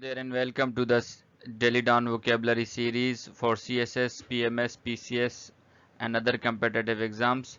there and welcome to the Daily Dawn Vocabulary Series for CSS, PMS, PCS and other competitive exams.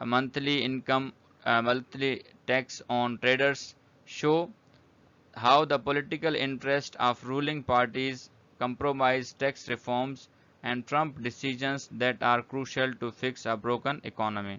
monthly income monthly tax on traders show how the political interest of ruling parties compromise tax reforms and trump decisions that are crucial to fix a broken economy।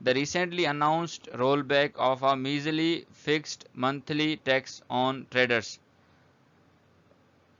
The recently announced rollback of a measly fixed monthly tax on traders।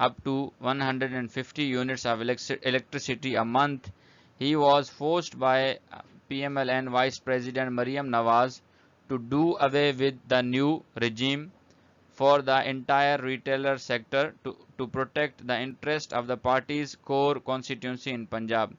up to 150 units of electricity a month, he was forced by PMLN Vice President Maryam Nawaz to do away with the new regime for the entire retailer sector to protect the interest of the party's core constituency in Punjab।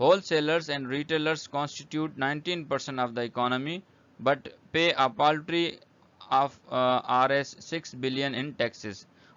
wholesalers and retailers constitute 19% of the economy but pay a paltry of Rs 6 billion in taxes।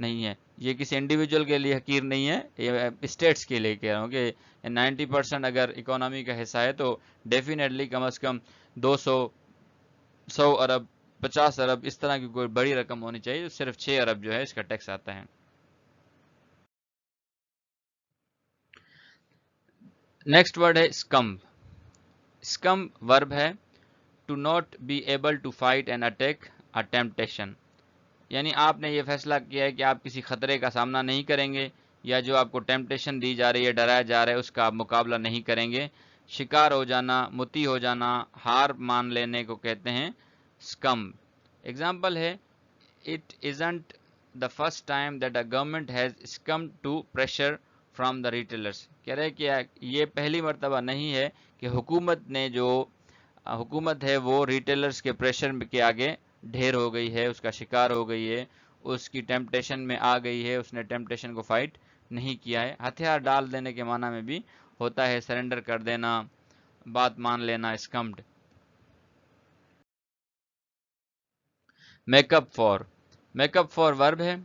نہیں ہے. یہ کسی individual کے لیے حقیر نہیں ہے, یہ اسٹیٹس کے لیے کہہ رہا ہوں کہ 90% اگر اکانومی کا حصہ ہے تو ڈیفینیٹلی کم از کم 200 100 ارب 50 ارب اس طرح کی کوئی بڑی رقم ہونی چاہیے. صرف 6 ارب جو ہے اس کا ٹیکس آتا ہے. نیکسٹ ورڈ ہے اسکمب. اسکم ورب ہے to not be able to fight and attack a temptation. یعنی آپ نے یہ فیصلہ کیا ہے کہ آپ کسی خطرے کا سامنا نہیں کریں گے, یا جو آپ کو ٹیمپٹیشن دی جا رہی ہے, ڈرایا جا رہا ہے, اس کا آپ مقابلہ نہیں کریں گے. شکار ہو جانا, متی ہو جانا, ہار مان لینے کو کہتے ہیں اسکم. ایگزامپل ہے it isn't the first time that a government has succumbed to pressure from the retailers. کہہ رہے کہ یہ پہلی مرتبہ نہیں ہے کہ حکومت ہے وہ ریٹیلرز کے پریشر کے آگے ڈھیر ہو گئی ہے, اس کا شکار ہو گئی ہے, اس کی ٹیمپٹیشن میں آ گئی ہے, اس نے ٹیمپٹیشن کو فائٹ نہیں کیا ہے. ہتھیار ڈال دینے کے معنی میں بھی ہوتا ہے, سرنڈر کر دینا, بات مان لینا, اسکمڈ. میک اپ فار ورب ہے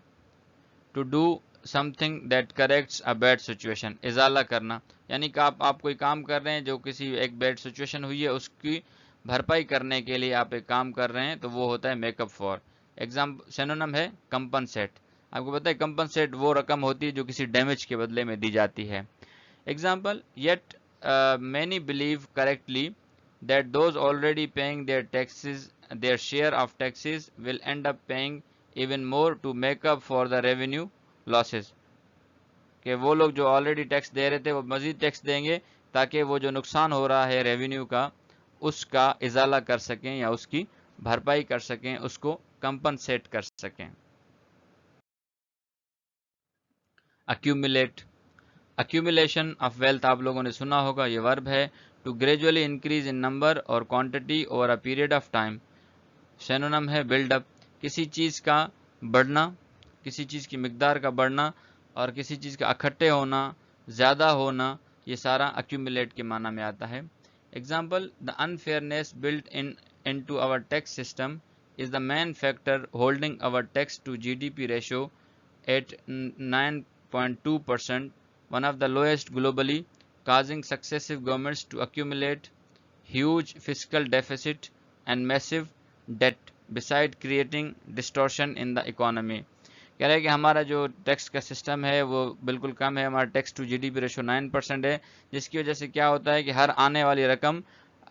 to do something that corrects a bad situation. ازالہ کرنا, یعنی کہ آپ کوئی کام کر رہے ہیں جو کسی ایک بیڈ سچویشن ہوئی ہے, اس کی بھرپائی کرنے کے لیے آپ ایک کام کر رہے ہیں, تو وہ ہوتا ہے میک اپ فار. ایگزامپل سینونم ہے کمپنسیٹ. آپ کو پتہ ہے کمپنسیٹ وہ رقم ہوتی ہے جو کسی ڈیمیج کے بدلے میں دی جاتی ہے. Example yet many blue correctly that those already paying their share of taxes will end up paying even more to make up for the revenue losses. کہ وہ لوگ جو آلریڈی ٹیکس دے رہے تھے وہ مزید ٹیکس دیں گے تاکہ وہ جو نقصان ہو رہا ہے ریونیو کا اس کا ازالہ کر سکیں یا اس کی بھرپائی کر سکیں, اس کو کمپنسیٹ کر سکیں. accumulation of wealth آپ لوگوں نے سنا ہوگا, یہ ورب ہے to gradually increase in number اور quantity over a period of time. Synonym ہے بلڈ اپ, کسی چیز کا بڑھنا, کسی چیز کی مقدار کا بڑھنا اور کسی چیز کا اکٹھے ہونا, زیادہ ہونا, یہ سارا accumulate کے معنی میں آتا ہے. Example the unfairness built into our tax system is the main factor holding our tax to GDP ratio at 9.2%, one of the lowest globally, causing successive governments to accumulate huge fiscal deficit and massive debt beside creating distortion in the economy. کہہ رہے کہ ہمارا جو tax کا system ہے وہ بالکل کم ہے, ہمارا tax to G D P ratio 9% ہے, جس کی وجہ سے کیا ہوتا ہے کہ ہر آنے والی رقم,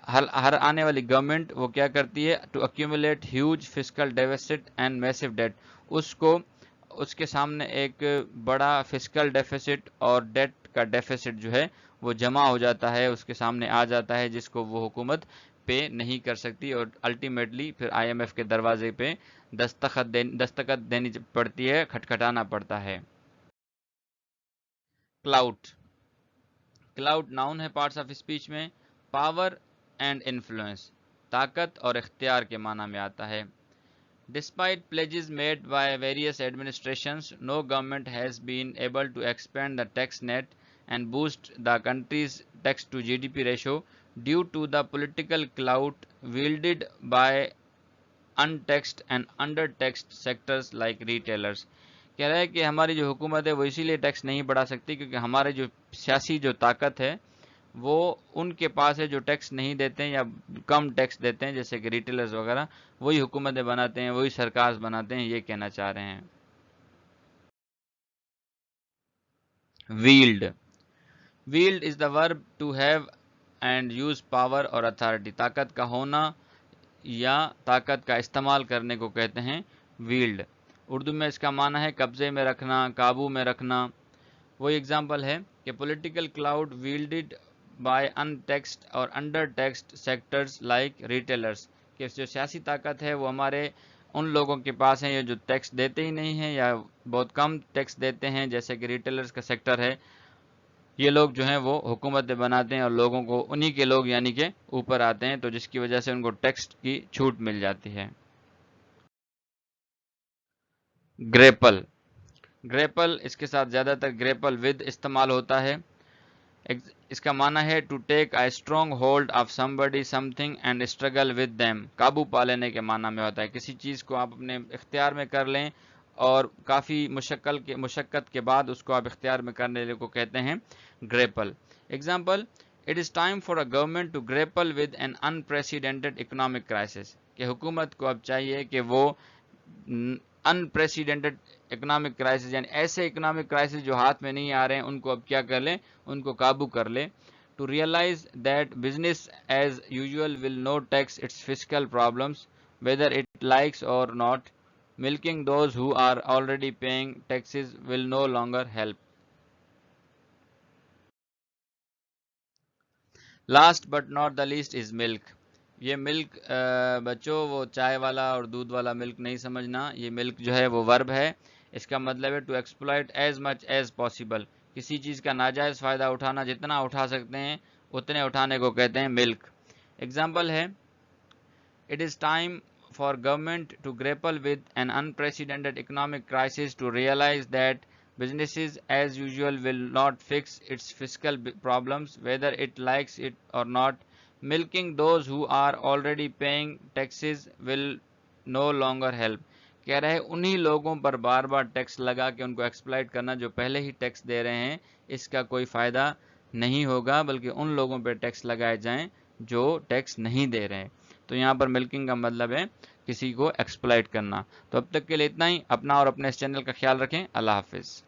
ہر آنے والی گورنمنٹ وہ کیا کرتی ہے, to accumulate huge fiscal deficit and massive debt, اس کے سامنے ایک بڑا فسکل ڈیفیسٹ اور ڈیٹ کا ڈیفیسٹ جو ہے وہ جمع ہو جاتا ہے, اس کے سامنے آ جاتا ہے, جس کو وہ حکومت پے نہیں کر سکتی اور الٹیمیٹلی پھر آئی ایم ایف کے دروازے پہ دستخط دینی پڑتی ہے, کھٹکھٹانا پڑتا ہے. کلاؤٹ ناؤن ہے پارٹس آف اسپیچ میں, پاور اینڈ انفلوئنس, طاقت اور اختیار کے معنی میں آتا ہے. Despite pledges made by various administrations, no government has been able to expand the tax net and boost the country's tax to GDP ratio due to the political clout wielded by untaxed and undertaxed sectors like retailers. کہہ رہا ہے کہ ہماری جو حکومت ہے وہ اسی لیے ٹیکس نہیں بڑھا سکتی کیونکہ ہمارے جو سیاسی جو طاقت ہے وہ ان کے پاس ہے جو ٹیکس نہیں دیتے ہیں یا کم ٹیکس دیتے ہیں, جیسے کہ ریٹیلرز وغیرہ, وہی حکومتیں بناتے ہیں, وہی سرکار بناتے ہیں, یہ کہنا چاہ رہے ہیں. Valid is the verb to have and use power اور اتھارٹی. طاقت کا ہونا یا طاقت کا استعمال کرنے کو کہتے ہیں ویلڈ. اردو میں اس کا معنی ہے قبضے میں رکھنا, قابو میں رکھنا. وہی ایگزامپل ہے کہ political clout wielded by untaxed اور undertaxed sectors like retailers. کہ جو سیاسی طاقت ہے وہ ہمارے ان لوگوں کے پاس ہیں جو ٹیکس دیتے ہی نہیں ہیں یا بہت کم ٹیکس دیتے ہیں, جیسے کہ ریٹیلرز کا سیکٹر ہے. یہ لوگ جو ہیں وہ حکومتیں بناتے ہیں اور لوگوں کو انہی کے لوگ یعنی کہ اوپر آتے ہیں, تو جس کی وجہ سے ان کو ٹیکس کی چھوٹ مل جاتی ہے. گریپل اس کے ساتھ زیادہ تر گریپل ود استعمال ہوتا ہے. اس کا معنی ہے to take a strong hold of somebody something and struggle with them. قابو پا لینے کے معنی میں ہوتا ہے, کسی چیز کو آپ اپنے اختیار میں کر لیں اور کافی مشقت کے بعد اس کو آپ اختیار میں کرنے کو کہتے ہیں grapple. Example: it is time for a government to grapple with an unprecedented economic crisis, کہ حکومت کو اب چاہیے کہ وہ انپریسیڈنٹڈ اکنامک کرائسس یعنی ایسے اکنامک کرائسس جو ہاتھ میں نہیں آ رہے ہیں ان کو اب کیا کر لیں، ان کو قابو کر لے. To realise that business as usual will no tax its fiscal problems whether it likes or not. Milking those who are already paying taxes will no longer help. Last but not the least is milk. یہ ملک بچوں وہ چائے والا اور دودھ والا ملک نہیں سمجھنا. یہ ملک جو ہے وہ ورب ہے. اس کا مطلب ہے to exploit as much as possible. کسی چیز کا ناجائز فائدہ اٹھانا، جتنا اٹھا سکتے ہیں اتنے اٹھانے کو کہتے ہیں ملک. ایگزامپل ہے: It is time for government to grapple with an unprecedented economic crisis to realize that businesses as usual will not fix its fiscal problems whether it likes it or not. Milking those who are already paying taxes will no longer help. کہہ رہے انہی لوگوں پر بار بار tax لگا کے ان کو exploit کرنا جو پہلے ہی ٹیکس دے رہے ہیں، اس کا کوئی فائدہ نہیں ہوگا، بلکہ ان لوگوں پہ ٹیکس لگائے جائیں جو ٹیکس نہیں دے رہے. تو یہاں پر ملکنگ کا مطلب ہے کسی کو ایکسپلائٹ کرنا. تو اب تک کے لیے اتنا ہی. اپنا اور اپنے اس چینل کا خیال رکھیں. اللہ حافظ.